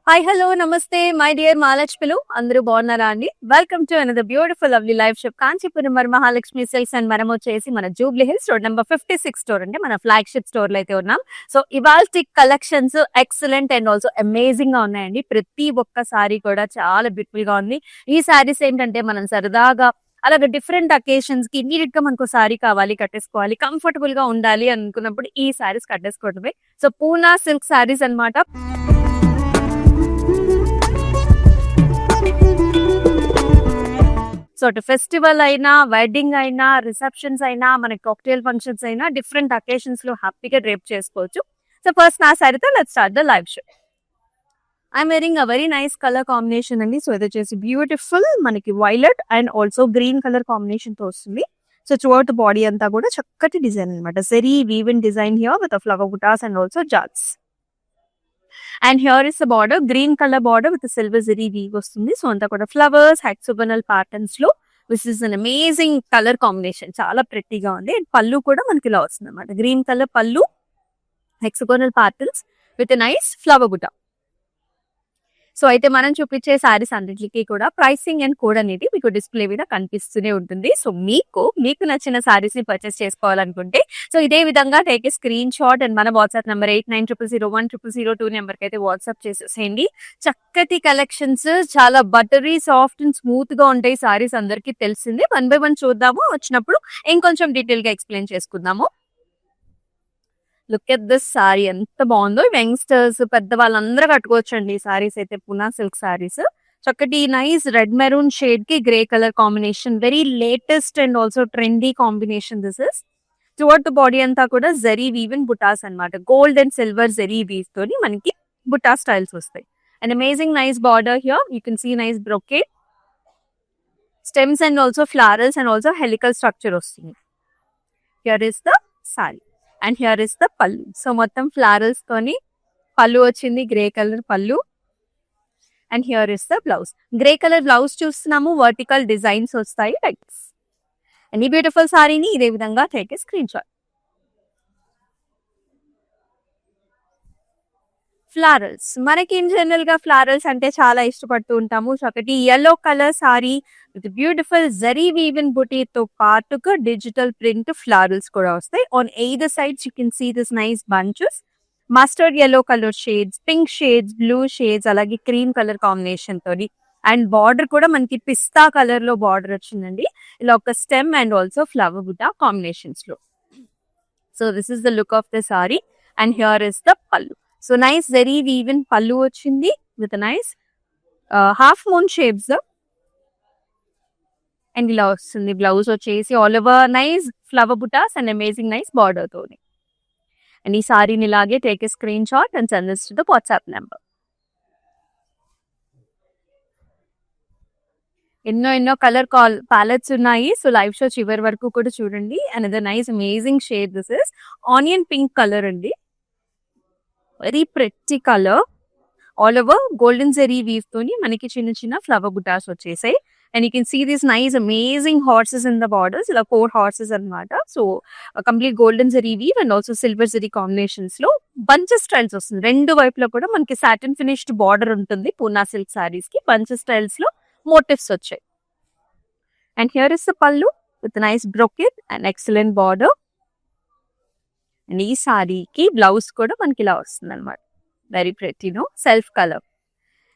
Hi hello నమస్తే my dear మహాలక్ష్మిలు అందరూ బాగున్నారా అండి. Welcome to another beautiful lovely live shop Kanchipuram Mahalakshmi silks and మనం వచ్చేసి మన Jubilee Hills road number 56 store అంటే మన ఫ్లాగ్షిప్ స్టోర్ లో అయితే ఉన్నాం. సో ఇవాల్టి collections excellent and also amazing గా ఉన్నాయండి. ప్రతి ఒక్క సారీ కూడా చాలా బ్యూటిఫుల్ గా ఉంది. ఈ సారీస్ ఏంటంటే మనం సరదాగా అలాగే డిఫరెంట్ అకేషన్స్ కి ఇమీడియట్ గా మనకు సారీ కావాలి, కట్టేసుకోవాలి, కంఫర్టబుల్ గా ఉండాలి అనుకున్నప్పుడు ఈ సారీస్ కట్టేసుకోవడమే. సో పూనా సిల్క్ సారీస్ అన్నమాట. సో అటు ఫెస్టివల్ అయినా, వెడ్డింగ్ అయినా, రిసెప్షన్స్ అయినా, మనకి కాక్టైల్ ఫంక్షన్స్ అయినా డిఫరెంట్ అకేషన్స్ లో హ్యాపీగా డ్రేప్ చేసుకోవచ్చు. సో ఫస్ట్ నా సారీతో let's start the live show. I'm wearing a very nice colour combination అండి. సో ఇది వచ్చేసి బ్యూటిఫుల్ మనకి violet and also green colour combination తో వస్తుంది. సో త్రూఅవుట్ బాడీ అంతా కూడా చక్కటి డిజైన్ అనమాట. Zari woven design here with flower butas and also jaals. And here is the border, green colour border with silver zari weave వస్తుంది. సో అంతా కూడా ఫ్లవర్స్, హెక్సోగనల్ ప్యాటర్న్స్ లో which is an amazing colour combination. చాలా ప్రెట్టీగా ఉంది. అండ్ పళ్ళు కూడా మనకి ఇలా వస్తుంది అనమాట. Green colour pallu, hexagonal patterns with nice flower buta. So అయితే మనం చూపించే సారీస్ అన్నిటికీ కూడా ప్రైసింగ్ అండ్ కోడ్ అనేది మీకు డిస్ప్లే మీద కనిపిస్తూనే ఉంటుంది. సో మీకు నచ్చిన సారీస్ ని పర్చేస్ చేసుకోవాలనుకుంటే సో ఇదే విధంగా take a screenshot and మన వాట్సాప్ నెంబర్ 8900010002 నెంబర్ కి అయితే వాట్సాప్ చేసేసేయండి. చక్కటి కలెక్షన్స్, చాలా బటరీ సాఫ్ట్ అండ్ స్మూత్ గా ఉంటాయి సారీస్, అందరికీ తెలిసిందే. 1 by 1 చూద్దాము, వచ్చినప్పుడు ఇంకొంచెం డీటెయిల్ గా ఎక్స్ప్లెయిన్ చేసుకుందాము. లుక్ ఎట్ దిస్ సారీ, ఎంత బాగుందో. యంగ్స్టర్స్, పెద్ద వాళ్ళందరూ కట్టుకోవచ్చు అండి ఈ సారీస్ అయితే. పూనా సిల్క్ సారీస్ చక్కటి నైస్ రెడ్ మెరూన్ షేడ్ కి grey colour combination, very latest and also trendy combination this is. Toward the body అంతా కూడా జరీ వీవ్ అండ్ బుటాస్ అనమాట. Gold and silver zari weave తోని మనకి బుటా స్టైల్స్ వస్తాయి. And amazing nice border here, you can see nice brocade stems and also florals and also helical structure వస్తుంది. Here is the sari and here is the pallu. So మొత్తం ఫ్లవరల్స్ తోని పళ్ళు వచ్చింది, grey colour pallu. And here is the blouse. Grey colour blouse చూస్తున్నాము, vertical designs వస్తాయి like this. And ఈ beautiful సారీని ఇదే విధంగా take a screenshot. Florals, మనకి ఇన్ జనరల్ గా ఫ్లారల్స్ అంటే చాలా ఇష్టపడుతూ ఉంటాము. సో ఒకటి yellow colour sari with beautiful zari woven బుటీతో పాటుగా డిజిటల్ ప్రింట్ ఫ్లారల్స్ కూడా వస్తాయి. On either sides you can see this nice bunches, mustard yellow colour shades, pink shades, blue shades, అలాగే క్రీమ్ కలర్ కాంబినేషన్ తోని. అండ్ బార్డర్ కూడా మనకి పిస్తా కలర్ లో బార్డర్ వచ్చిందండి. ఇలా ఒక stem and also flower buta combinations లో. So this is the look of the sari and here is the pallu. So nice zari woven pallu వచ్చింది with nice half moon shapes. And ఇలా వస్తుంది బ్లౌజ్ వచ్చేసి all over nice flower butas and amazing nice border తోని. And ఈ సారీని ఇలాగే take a screenshot and send this to the WhatsApp number. ఎన్నో colour palettes ఉన్నాయి. సో లైవ్ షో చివరి వరకు కూడా చూడండి. Another nice amazing shade this is onion pink colour అండి. Very pretty colour, all over golden zari weave తోని మనకి చిన్న చిన్న ఫ్లవర్ బుటాస్ వచ్చేసాయి. And you can see these nice amazing horses in the borders. ఇలా 4 హార్సెస్ అనమాట. So complete golden zari weave and also silver zari combinations లో bunches styles వస్తుంది. రెండు వైపులో కూడా మనకి సాటిన్ ఫినిష్డ్ బార్డర్ ఉంటుంది. పూనా సిల్క్ సారీస్ కి బంచెస్ స్టైల్స్ లో మోటివ్స్ వచ్చాయి. And here is the pallu with nice brocade and excellent border. And ఈ సారీకి బ్లౌజ్ కూడా మనకి ఇలా వస్తుంది అనమాట. Very pretty no, self colour.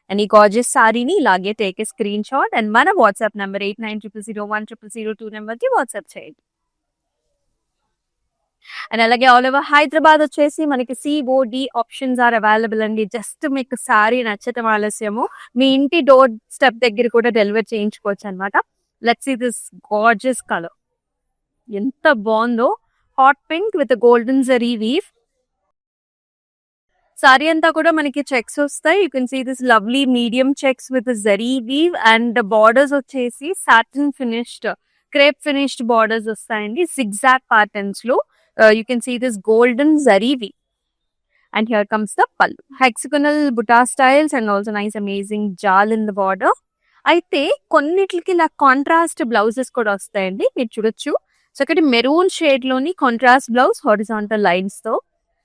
And ఈ గార్జియస్ సారీని ఇలాగే take a screenshot and మన వాట్సాప్ నెంబర్ 8900010002 నెంబర్ కి వాట్సాప్ చేయండి. అండ్ అలాగే ఆల్ ఓవర్ హైదరాబాద్ వచ్చేసి మనకి COD ఆప్షన్స్ ఆర్ అవైలబుల్ అండి. జస్ట్ మీకు సారీ నచ్చటం ఆలస్యము మీ ఇంటి డోర్ స్టెప్ దగ్గర కూడా డెలివర్ చేయించుకోవచ్చు అనమాట. Let's see this gorgeous colour, ఎంత బాగుందో. Hot pink with golden zari weave. Sari అంతా కూడా మనకి చెక్స్ వస్తాయి. You can see this lovely medium checks with zari weave and borders వచ్చేసి satin finished, crepe finished borders వస్తాయండి సిగ్జాగ్ ప్యాటర్న్స్ లో. You can see this golden zari weave. And here comes the pallu, hexagonal buta styles and also nice amazing jaal in the border. అయితే కొన్నిటికి ఇలా contrast blouses కూడా వస్తాయండి, మీరు చూడొచ్చు. చక్కటి మెరూన్ షేడ్ లోని కాంట్రాస్ట్ బ్లౌజ్ హారిజాంటల్ లైన్స్ తో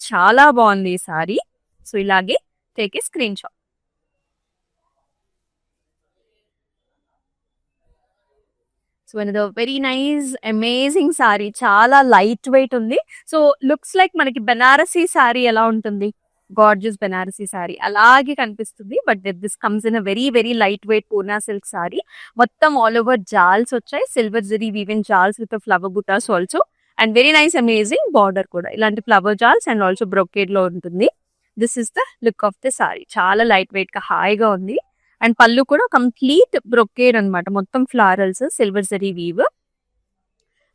చాలా బాగుంది ఈ సారీ. సో ఇలాగే take a screenshot. So another very nice amazing sorry, చాలా లైట్ వెయిట్ ఉంది. సో లుక్స్ లైక్ మనకి బెనారసీ సారీ ఎలా ఉంటుంది, గార్జియస్ బెనారసీ సారీ అలాగే కనిపిస్తుంది. But this comes in a very very light weight Poona silk sari. మొత్తం ఆల్ ఓవర్ జాల్స్ వచ్చాయి, silver zari woven jaals with flower butas also, and very nice amazing border కూడా ఇలాంటి flower jaals and also brocade లో ఉంటుంది. This is the look of the sari. చాలా light weight గా హాయిగా ఉంది. అండ్ పళ్ళు కూడా కంప్లీట్ బ్రొకేడ్ అనమాట, మొత్తం florals, silver zari weave,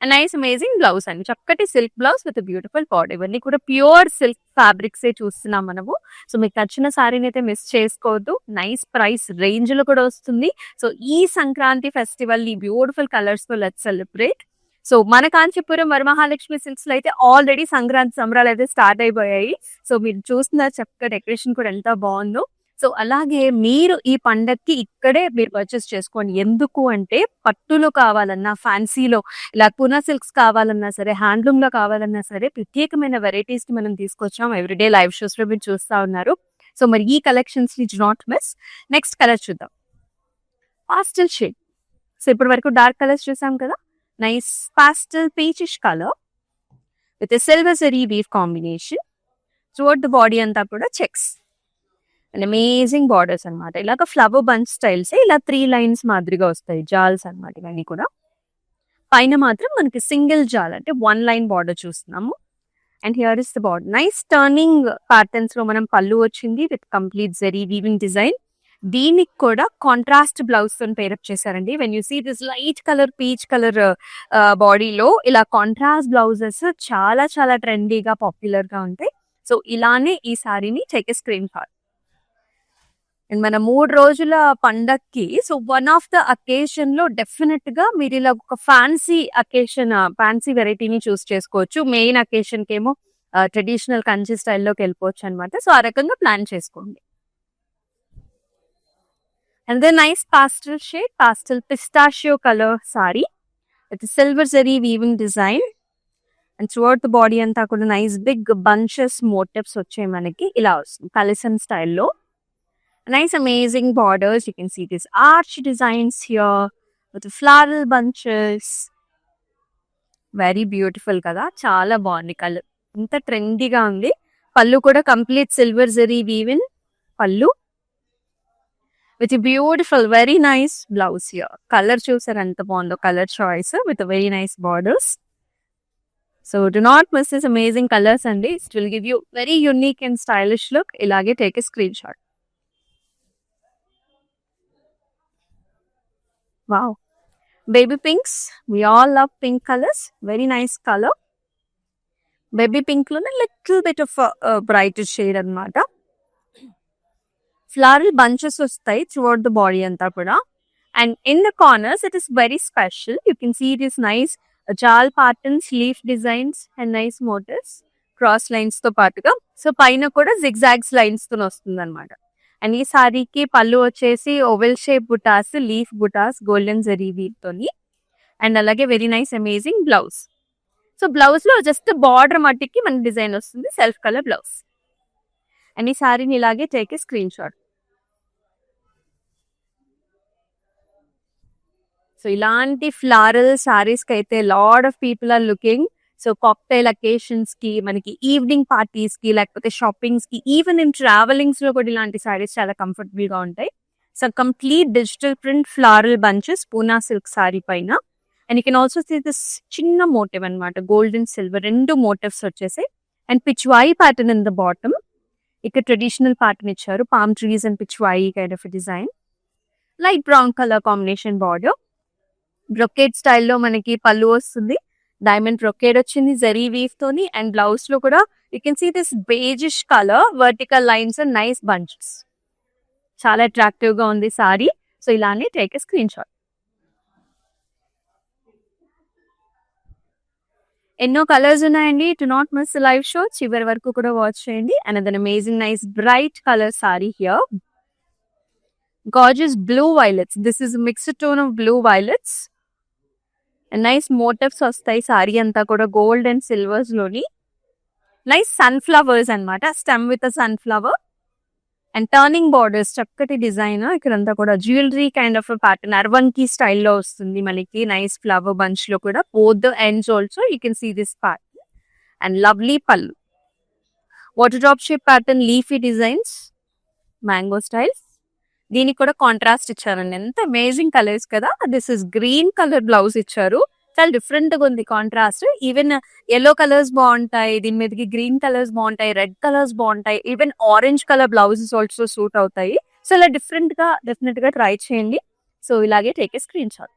and nice amazing blouse అండి. చక్కటి silk blouse with beautiful border. ఇవన్నీ కూడా ప్యూర్ సిల్క్ ఫ్యాబ్రిక్స్ చూస్తున్నాం మనము. సో మీకు నచ్చిన సారీని అయితే మిస్ చేసుకోవద్దు. నైస్ ప్రైస్ రేంజ్ లో కూడా వస్తుంది. సో ఈ సంక్రాంతి ఫెస్టివల్ ని బ్యూటిఫుల్ కలర్స్ తో లెట్స్ సెలబ్రేట్. సో మన కాంచీపురం వరమహాలక్ష్మి సిల్క్స్ లో అయితే ఆల్రెడీ సంక్రాంతి సంబరాలు అయితే స్టార్ట్ అయిపోయాయి. సో మీరు చూస్తున్నారు చక్కగా డెకరేషన్ కూడా ఎంత బాగుందో. సో అలాగే మీరు ఈ పండక్కి ఇక్కడే మీరు పర్చేస్ చేసుకోండి. ఎందుకు అంటే పట్టులో కావాలన్నా, ఫ్యాన్సీలో ఇలా పూనా సిల్క్స్ కావాలన్నా సరే, హ్యాండ్లూమ్ లో కావాలన్నా సరే, ప్రత్యేకమైన వెరైటీస్ ని మనం తీసుకొచ్చాం. ఎవ్రీడే లైవ్ షోస్ లో మీరు చూస్తా ఉన్నారు. సో మరి ఈ కలెక్షన్స్ ని నాట్ మిస్. నెక్స్ట్ కలర్ చూద్దాం, పాస్టల్ షేడ్. సో ఇప్పటి వరకు డార్క్ కలర్స్ చూసాం కదా, nice pastel peachish colour with silver zari weave combination. Throughout the body అంతా కూడా చెక్స్ అండ్ అమేజింగ్ బార్డర్స్ అనమాట. ఇలాగ ఫ్లవర్ బంచ్ స్టైల్స్ ఇలా 3 లైన్స్ మాదిరిగా వస్తాయి, జాల్స్ అనమాట ఇవన్నీ కూడా. పైన మాత్రం మనకి సింగిల్ జాల్ అంటే 1 లైన్ బార్డర్ చూస్తున్నాము. And here is the border. Nice turning patterns లో మనం పళ్ళు వచ్చింది with complete zari weaving design. దీనికి కూడా కాంట్రాస్ట్ బ్లౌజ్ తో పేరప్ చేశారండి. When you see this light colour peach colour బాడీలో ఇలా కాంట్రాస్ట్ బ్లౌజెస్ చాలా చాలా ట్రెండీగా పాపులర్ గా ఉంటాయి. సో ఇలానే ఈ సారీని take a screenshot. And మన 3 రోజుల పండక్కి so one of the occasion లో డెఫినెట్ గా మీరు ఇలా ఒక ఫ్యాన్సీ అకేషన్, ఫ్యాన్సీ వెరైటీని చూస్ చేసుకోవచ్చు. మెయిన్ అకేషన్ కేమో ట్రెడిషనల్ కంచి స్టైల్లోకి వెళ్ళిపోవచ్చు అనమాట. సో ఆ రకంగా ప్లాన్ చేసుకోండి. And then nice pastel shade, pastel pistachio colour sari with silver zari weaving design. And throughout the body అంతా కూడా నైస్ బిగ్ బంచెస్ మోటివ్స్ వచ్చాయి మనకి. ఇలా వస్తుంది కలిసన్ స్టైల్లో. Nice amazing borders. You can see these arch designs here with the floral bunches. Very beautiful కదా, చాలా బాగుంది కలర్, ఇంత ట్రెండీగా ఉంది. పళ్ళు కూడా complete silver zari weaving pallu with beautiful very nice blouse here. Colour చూసారు ఎంత బాగుందో, colour choice with very nice borders. So do not miss this amazing colours అండి. It will give you very unique and stylish look. ఇలాగే take a screenshot. Wow, baby pinks. We all love pink colors. Very nice color. Baby pink lo little bit of a brighter shade anamata. Floral bunches vastayi throughout the body anta kuda. And in the corners it is very special. You can see it is nice jal patterns, leaf designs and nice motifs, cross lines తో పాటుగా. So పైన కూడా zigzags lines తో వస్తుంది అనమాట. And ఈ సారీకి పళ్ళు వచ్చేసి ఓవెల్ షేప్ బుటాస్, లీఫ్ బుటాస్, గోల్డెన్ జరీ వీవ్ తోని. అండ్ అలాగే very nice amazing blouse. So blouse లో జస్ట్ బార్డర్ మట్టికి మన డిజైన్ వస్తుంది, సెల్ఫ్ కలర్ బ్లౌజ్. అండ్ ఈ సారీని ఇలాగే take a screenshot. So ఇలాంటి ఫ్లారల్ సారీస్ కి అయితే lot of people are looking. So cocktail occasions కి, మనకి ఈవినింగ్ పార్టీస్ కి, లేకపోతే షాపింగ్స్ కి, ఈవెన్ ఇన్ ట్రావెలింగ్స్ లో కూడా ఇలాంటి సారీస్ చాలా కంఫర్టబుల్ గా ఉంటాయి. So complete digital print floral bunches Poona silk sari పైన. And you can also see this చిన్న మోటివ్ అనమాట, గోల్డ్ అండ్ సిల్వర్ 2 మోటివ్స్ వచ్చేసాయి. And pichwai pattern in the bottom. ఇక్కడ ట్రెడిషనల్ ప్యాటర్న్ ఇచ్చారు, palm trees and pichwai kind of design. Light brown colour combination border. Brocade స్టైల్లో మనకి పళ్ళు వస్తుంది, diamond brocade వచ్చింది zari weave తోని. అండ్ బ్లౌజ్ లో కూడా you can see this బేజిష్ colour, vertical lines and nice bunches. చాలా అట్రాక్టివ్ గా ఉంది సారీ. సో ఇలానే టేక్ ఎ స్క్రీన్ షాట్. ఎన్నో కలర్స్ ఉన్నాయండి. To not miss live show, చివరి వరకు కూడా వాచ్ చేయండి. Another amazing nice bright colour sari here. Gorgeous blue violets. This is a mixed tone of blue violets. And nice motifs వస్తాయి సారీ అంతా కూడా gold and silvers లోని. నైస్ సన్ఫ్లవర్స్ అన్నమాట, stem with sunflower. And turning borders చక్కటి design ఇక్కడంతా కూడా jewellery kind of pattern అర్వన్కి స్టైల్లో వస్తుంది మనకి. నైస్ ఫ్లవర్ బంచ్ లో కూడా both the ends also you can see this part. And lovely pallu, water drop shape pattern, leafy designs, mango styles. దీనికి కూడా కాంట్రాస్ట్ ఇచ్చారండి. ఎంత అమేజింగ్ కలర్స్ కదా. This is green colour blouse ఇచ్చారు, చాలా డిఫరెంట్ గా ఉంది కాంట్రాస్ట్. ఈవెన్ ఎల్లో కలర్స్ బాగుంటాయి దీని మీదకి, గ్రీన్ కలర్స్ బాగుంటాయి, రెడ్ కలర్స్ బాగుంటాయి, even orange colour blouses also suit అవుతాయి. సో ఇలా డిఫరెంట్ గా డెఫినెట్ గా ట్రై చేయండి. సో ఇలాగే టేక్ ఏ స్క్రీన్ షాట్.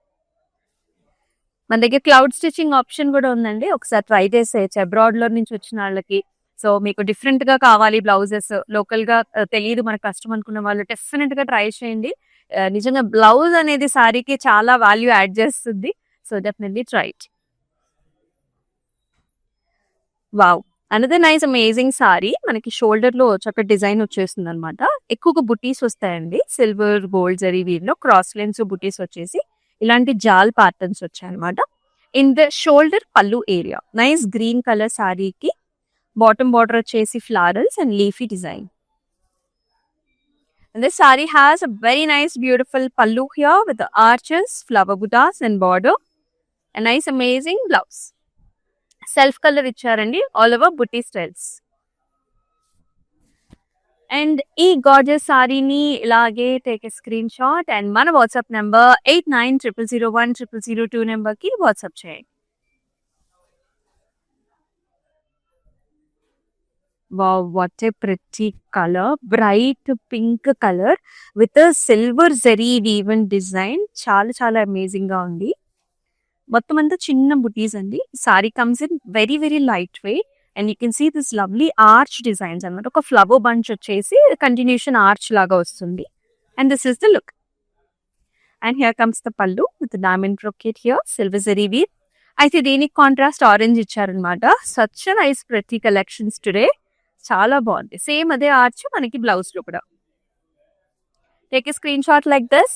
మన దగ్గర క్లౌడ్ స్టిచ్చింగ్ ఆప్షన్ కూడా ఉందండి, ఒకసారి ట్రై చేసేయచ్చు అబ్రాడ్ లో నుంచి వచ్చిన వాళ్ళకి. సో మీకు డిఫరెంట్ గా కావాలి బ్లౌజెస్, లోకల్ గా తెలియదు మన కష్టం అనుకున్న వాళ్ళు డెఫినెట్ గా ట్రై చేయండి. నిజంగా బ్లౌజ్ అనేది సారీకి చాలా వాల్యూ యాడ్ చేస్తుంది. So definitely try it. Wow, another nice amazing saree. మనకి షోల్డర్ లో చక్కటి డిజైన్ వచ్చేస్తుంది అనమాట. ఎక్కువగా బుటీస్ వస్తాయండి, సిల్వర్ గోల్డ్ జరీ వీవ్ లో క్రాస్ లైన్స్ బుటీస్ వచ్చేసి ఇలాంటి జాల్ ప్యాటర్న్స్ వచ్చాయి అనమాట. In the shoulder pallu area nice green colour సారీకి బాటమ్ బార్డర్ వచ్చేసి florals and leafy design. And this saree has a very nice beautiful pallu here with the arches, flower buddhas and border. A nice amazing blouse. Self color ఇచ్చారండి, all over booty styles. And ఈ gorgeous సారీని ఇలాగే take a screenshot and మన WhatsApp number 8900010002 నెంబర్కి WhatsApp చేయండి. Wow, what a pretty color. Bright pink color with a silver zari weaving design. చాలా చాలా amazing గా ఉంది. మొత్తం అంతా చిన్న బుటీస్ అండి. Saree comes in very very light weight and you can see this lovely arch designs అనమాట. ఒక ఫ్లవర్ బంచ్ వచ్చేసి కంటిన్యూషన్ ఆర్చ్ లాగా వస్తుంది. And this is the look. And here comes the pallu with diamond brocade here, silver zari weave. అయితే దీనికి contrast orange ఇచ్చారనమాట. Such nice pretty collections today. చాలా బాగుంది. సేమ్ అదే ఆర్చ్ మనకి బ్లౌజ్ లో కూడా. Take a screenshot like this.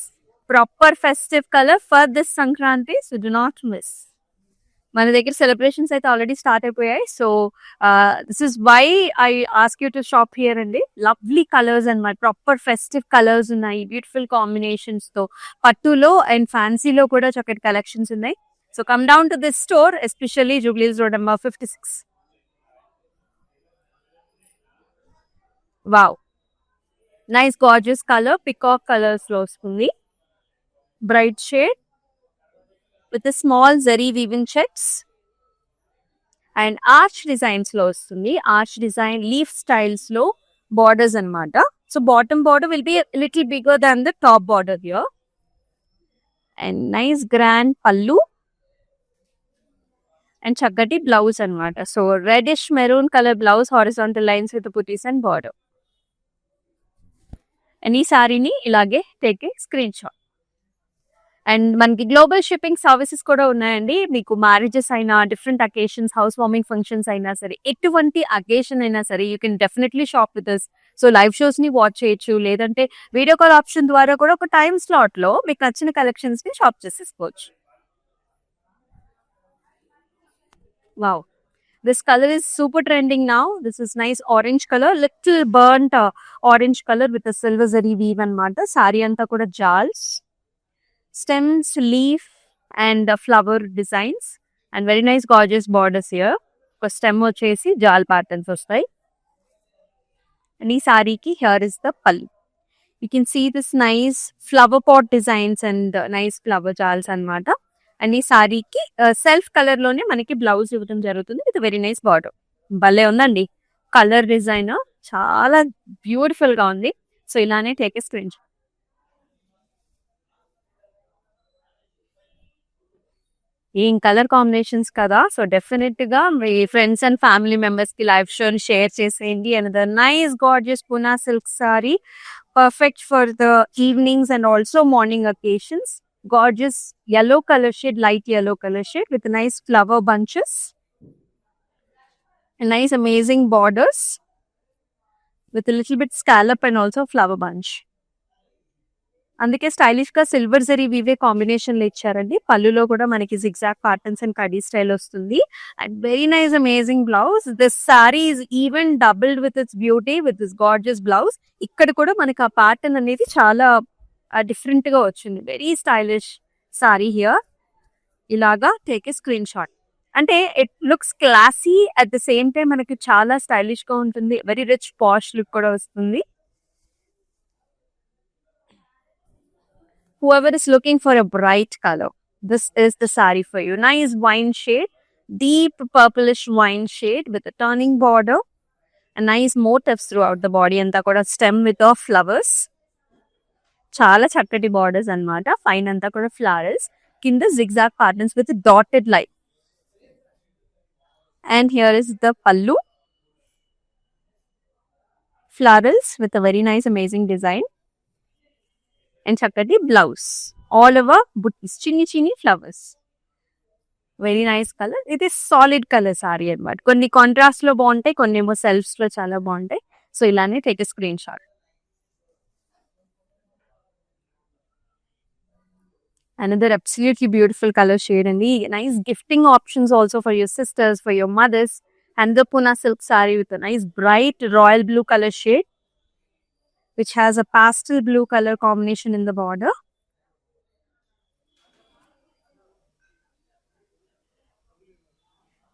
Proper festive colour for this Sankranti, so do not miss. మన దగ్గర సెలబ్రేషన్స్ అయితే ఆల్రెడీ స్టార్ట్ అయిపోయాయి. So this is why I ask you to shop here అండి. Lovely colours అన్నమాట, proper festive colours ఉన్నాయి, beautiful కాంబినేషన్స్ తో. పట్టులో అండ్ ఫ్యాన్సీలో కూడా చక్కటి కలెక్షన్స్ ఉన్నాయి. So come down to this store, especially Jubilees road number 56. Wow, nice gorgeous colour, peacock colours లో వస్తుంది. Bright shade with small zari weaving checks and arch designs లో వస్తుంది. ఆర్చ్ డిజైన్ లీఫ్ స్టైల్స్ లో బార్డర్స్ అన్నమాట. So bottom border will be little bigger than the top border here. And nice grand పల్లు and చక్కటి blouse అన్నమాట. So reddish maroon colour blouse, horizontal lines with buttis and border. And ఈ సారీని ఇలాగే take a screenshot. And మనకి global shipping services కూడా ఉన్నాయండి. మీకు మ్యారేజెస్ అయినా, different occasions, house warming functions అయినా సరే, ఎటువంటి అకేషన్ అయినా సరే you can definitely shop with us. So live shows ని వాచ్ చేయొచ్చు, లేదంటే వీడియో కాల్ ఆప్షన్ ద్వారా కూడా ఒక టైం స్లాట్ లో మీకు నచ్చిన కలెక్షన్స్ ని షాప్ చేసేసుకోవచ్చు. Wow, this color is super trending now. This is nice orange color, little burnt orange color with a silver zari weave anamata. Saree anta kuda jals, stems, leaf and flower designs and very nice gorgeous borders here. Oka stem vachesi jal patterns vastayi. And ee saree ki here is the pallu. You can see this nice flower pot designs and nice flower jals anamata. And ఈ సారీకి self colour లోనే మనకి blouse ఇవ్వడం జరుగుతుంది with very nice border. భలే ఉందండి colour design, చాలా beautiful గా ఉంది. సో ఇలానే టేక్ ఏ స్క్రీన్ షాట్. ఏం కలర్ కాంబినేషన్స్ కదా. సో డెఫినెట్ గా మీ ఫ్రెండ్స్ అండ్ ఫ్యామిలీ మెంబర్స్ కి లైవ్ షో షేర్ చేసేయండి. Another nice gorgeous Poona silk sorry, perfect for the evenings and also morning occasions. Gorgeous yellow color shade, light yellow color shade with nice flower bunches and nice amazing borders with a little bit scallop and also flower bunch. అందుకే stylish గా silver zari వీవే combination లో ఇచ్చారండి. పళ్ళులో కూడా మనకి zigzag patterns and కడీ style వస్తుంది. And very nice amazing blouse. This saree is even doubled with its beauty with this gorgeous blouse. ఇక్కడ కూడా మనకి ఆ ప్యాటర్న్ అనేది చాలా డిఫరెంట్ గా వచ్చింది. Very stylish sorry here. ఇలాగా టేక్ ఏ స్క్రీన్ షాట్. అంటే it looks classy at the same time మనకి చాలా స్టైలిష్ గా ఉంటుంది. వెరీ రిచ్ పాష్ లుక్ కూడా వస్తుంది. Whoever is looking for a bright color, this is the saree for you. Nice wine shade, deep purplish wine shade with a turning border, and nice motifs throughout the body. Anta kuda stem with a flowers. Chala chakkati borders annamata. Fine anta kuda flowers. Kinda zigzag patterns with a dotted line. And here is the pallu. Florals with a very nice amazing design. And చక్కటి blouse all over బుట్టీస్, చిన్ని flowers. Very nice colour. ఇది solid colour sorry అనమాట. కొన్ని contrast లో బాగుంటాయి, కొన్ని ఏమో shelves లో చాలా బాగుంటాయి. సో ఇలానే take screen shot. Another absolutely beautiful color shade and nice gifting options also for your sisters, for your mothers. And the Puna silk saree with a nice bright royal blue color shade, which has a pastel blue color combination in the border.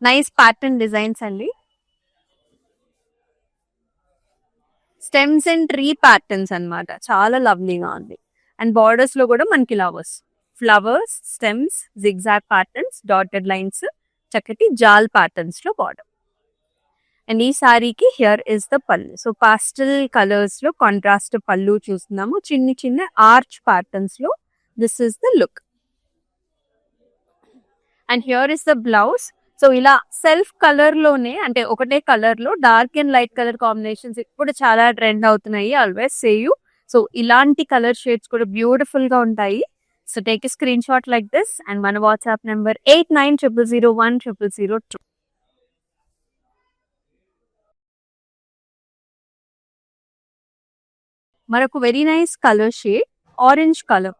Nice pattern designs only. Stems and tree patterns annamata. Chala lovely ga undi. And borders lo kuda manki flowers, stems, zigzag patterns, dotted lines, chakati jal patterns lo border. And ఈ సారీకి here is the pallu. So pastel colours లో contrast పళ్ళు చూస్తున్నాము. చిన్న arch patterns లో this is the look. And here is the blouse. So ఇలా self colour లోనే, అంటే ఒకటే కలర్ లో dark and light colour combinations ఇప్పుడు చాలా ట్రెండ్ అవుతున్నాయి. Always say you. సో ఇలాంటి కలర్ షేడ్స్ కూడా బ్యూటిఫుల్ గా ఉంటాయి. So take a screenshot like this and మన వాట్సాప్ నెంబర్ 8900010002. మరొక very nice colour shade orange colour.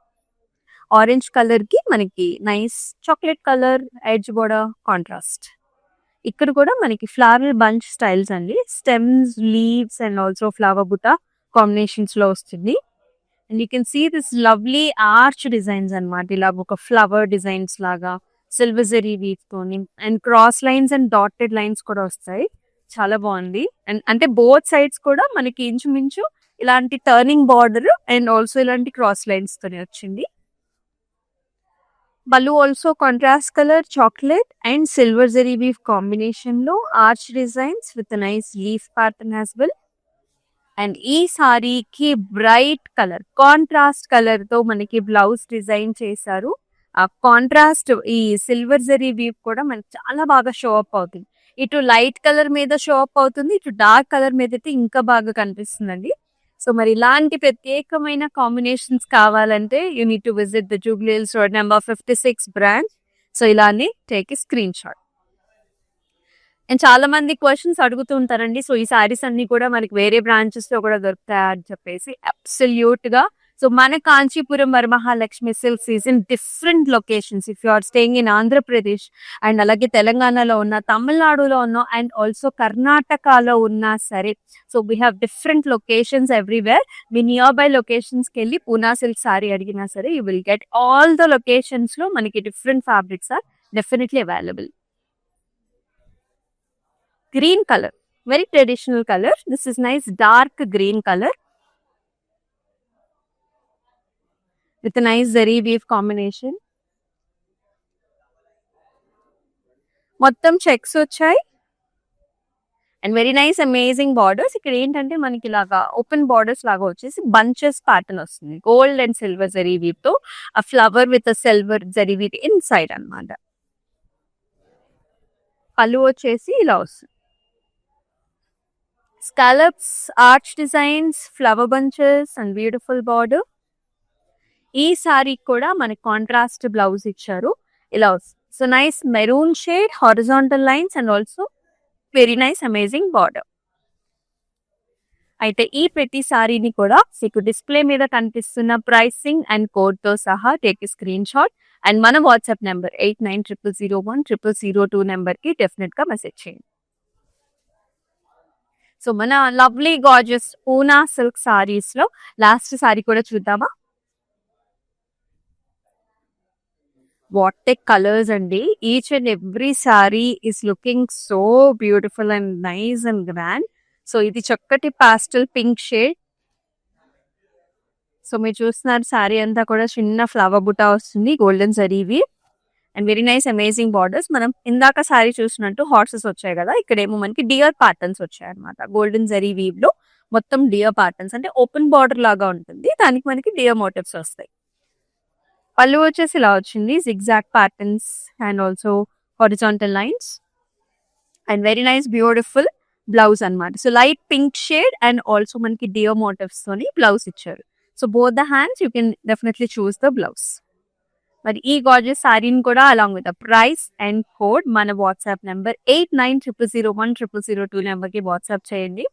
Orange colour కి మనకి nice chocolate colour edge border contrast. ఇక్కడ కూడా మనకి ఫ్లవర్ బంచ్ స్టైల్స్ అండి. Stems, leaves and also flower బుట్ట combinations లో వస్తుంది. And you can see this lovely arch designs అనమాట. ఇలా ఒక ఫ్లవర్ డిజైన్స్ లాగా సిల్వర్ జరీ వీవ్ తోని and cross lines and dotted lines కూడా వస్తాయి. చాలా బాగుంది. అండ్ అంటే బోత్ సైడ్స్ కూడా మనకి ఇంచుమించు ఇలాంటి టర్నింగ్ బార్డర్ అండ్ ఆల్సో ఇలాంటి క్రాస్ లైన్స్ తోనే వచ్చింది. Pallu also contrast colour chocolate and silver zari weave combination లో arch designs with nice leaf pattern as well. And ఈ సారీకి బ్రైట్ కలర్ కాంట్రాస్ట్ కలర్ తో మనకి బ్లౌజ్ డిజైన్ చేశారు. ఆ కాంట్రాస్ట్ ఈ సిల్వర్ జరీ వీవ్ కూడా మనకి చాలా బాగా షో అప్ అవుతుంది. ఇటు లైట్ కలర్ మీద షో అప్ అవుతుంది, ఇటు డార్క్ కలర్ మీద అయితే ఇంకా బాగా కనిపిస్తుందండి. సో మరి ఇలాంటి ప్రత్యేకమైన కాంబినేషన్స్ కావాలంటే you need to visit the Jubilee Hills road number 56 branch. So ఇలానే take a screenshot. And చాలా మంది క్వశ్చన్స్ అడుగుతూ ఉంటారండి. సో ఈ సారీస్ అన్ని కూడా మనకి వేరే బ్రాంచెస్ లో కూడా దొరుకుతాయా అని చెప్పేసి. అబ్సల్యూట్ గా. సో మన Kanchipuram Varamahalakshmi silks is in different locations. If you are staying in Andhra Pradesh and అలాగే తెలంగాణలో ఉన్న, తమిళనాడులో ఉన్న అండ్ ఆల్సో కర్ణాటకలో ఉన్నా సరే, so we have different locations everywhere. మీ నియర్ బై లొకేషన్స్ కి వెళ్ళి పూనా సిల్క్ సారీ అడిగినా సరే you will get all the locations లో మనకి different fabrics are definitely available. Green color, very traditional color. This is nice dark green color with a nice zari weave combination. మొత్తం checks వచ్చాయి and very nice amazing borders. ఇక్కడ ఏంటంటే మనకి ఇలాగా open borders లాగా వచ్చేసి బంచెస్ ప్యాటర్న్ వస్తుంది. Gold and silver zari weave తో ఆ flower with silver zari weave inside అనమాట. పళ్ళు వచ్చేసి ఇలా వస్తుంది. Scallops, arch designs, flower bunches and beautiful border. ఈ సారీ కూడా మనకి కాంట్రాస్ట్ బ్లౌజ్ ఇచ్చారు. ఇలా వస్తుంది. So nice maroon shade, horizontal lines and also very nice amazing border. అయితే ఈ ప్రతి సారీని కూడా మీకు డిస్ప్లే మీద కనిపిస్తున్న ప్రైసింగ్ అండ్ కోడ్ తో సహా టేక్ స్క్రీన్ షాట్ అండ్ మన వాట్సాప్ నెంబర్ 8900010002 నెంబర్ కి డెఫినెట్ గా మెసేజ్ చేయండి. సో మన lovely gorgeous Poona silk saris లో లాస్ట్ సారీ కూడా చూద్దామా. వాట్ ఏ కలర్స్ అండి. Each and every sorry is looking so beautiful and nice and grand. So ఇది చక్కటి పాస్టల్ పింక్ షేడ్. సో మీరు చూస్తున్నారు సారీ అంతా కూడా చిన్న ఫ్లవర్ బుటా వస్తుంది, గోల్డెన్ జరీవి and very nice amazing borders. మనం ఇందాక సారీ చూసినట్టు హార్సెస్ వచ్చాయి కదా, ఇక్కడేమో మనకి డియర్ ప్యాటర్న్స్ వచ్చాయి అనమాట. గోల్డెన్ జరీ వీవ్ లో మొత్తం డియర్ ప్యాటర్న్స్, అంటే ఓపెన్ బార్డర్ లాగా ఉంటుంది, దానికి మనకి డియర్ మోటివ్స్ వస్తాయి. పళ్ళు వచ్చేసి ఇలా వచ్చింది, zigzag patterns and also horizontal lines and very nice beautiful blouse అన్నమాట. So light pink shade and also మనకి డియర్ మోటివ్స్ తోని బ్లౌజ్ ఇచ్చారు. So both the hands you can definitely choose the blouse. మరి ఈ గార్జియస్ సారీని కూడా along with the price and code మన WhatsApp number 8900010002 నెంబర్కి వాట్సాప్ చేయండి.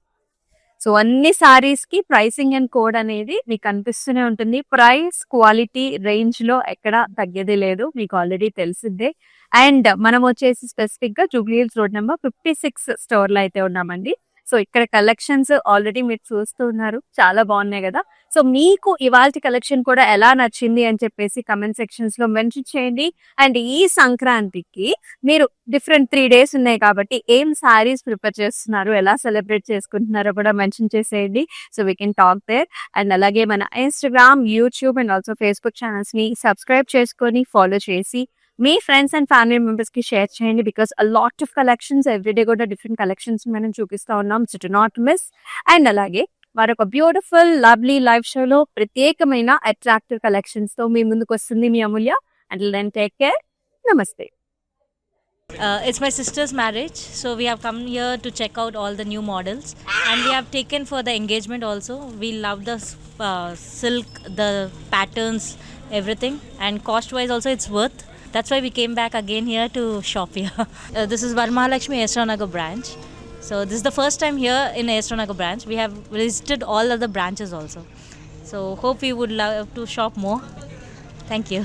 సో అన్ని సారీస్ కి ప్రైసింగ్ అండ్ కోడ్ అనేది మీకు కనిపిస్తూనే ఉంటుంది. ప్రైస్ క్వాలిటీ రేంజ్ లో ఎక్కడ తగ్గేది లేదు, మీకు ఆల్రెడీ తెలిసిందే. అండ్ మనం వచ్చేసి స్పెసిఫిక్ గా Jubilee Hills road number 56 store లో అయితే ఉన్నామండి. సో ఇక్కడ కలెక్షన్స్ ఆల్రెడీ మీరు చూస్తూ ఉన్నారు, చాలా బాగున్నాయి కదా. సో మీకు ఇవాల్టి కలెక్షన్ కూడా ఎలా నచ్చింది అని చెప్పేసి కమెంట్ సెక్షన్స్ లో మెన్షన్ చేయండి. అండ్ ఈ సంక్రాంతికి మీరు డిఫరెంట్ 3 days ఉన్నాయి కాబట్టి ఏం సారీస్ ప్రిపేర్ చేస్తున్నారు, ఎలా సెలబ్రేట్ చేసుకుంటున్నారో కూడా మెన్షన్ చేసేయండి. So we can talk there. And అలాగే మన Instagram, YouTube and also Facebook channels ని సబ్స్క్రైబ్ చేసుకొని ఫాలో చేసి మీ ఫ్రెండ్స్ అండ్ ఫ్యామిలీ మెంబర్స్ కి షేర్ చేయండి. Because a lot of collections everyday కూడా డిఫరెంట్ కలెక్షన్స్ మనం చూపిస్తా ఉన్నాం. So do not miss. And అలాగే మరొక బ్యూటిఫుల్ లవ్లీ లైవ్ షోలో ప్రత్యేకమైన అట్రాక్టివ్ కలెక్షన్స్ తో మీ ముందుకు వస్తుంది మీ Amulya. And then take care. నమస్తే. It's my sister's marriage, so we have come here to check out all the new models, and we have taken for the engagement also. We love the silk, the patterns, everything, and cost wise also it's worth. That's why we came back again here to shop here. This is Varmahalakshmi Esranagar branch. So this is the first time here in Esranagar branch. We have visited all other branches also. So hope you would love to shop more. Thank you.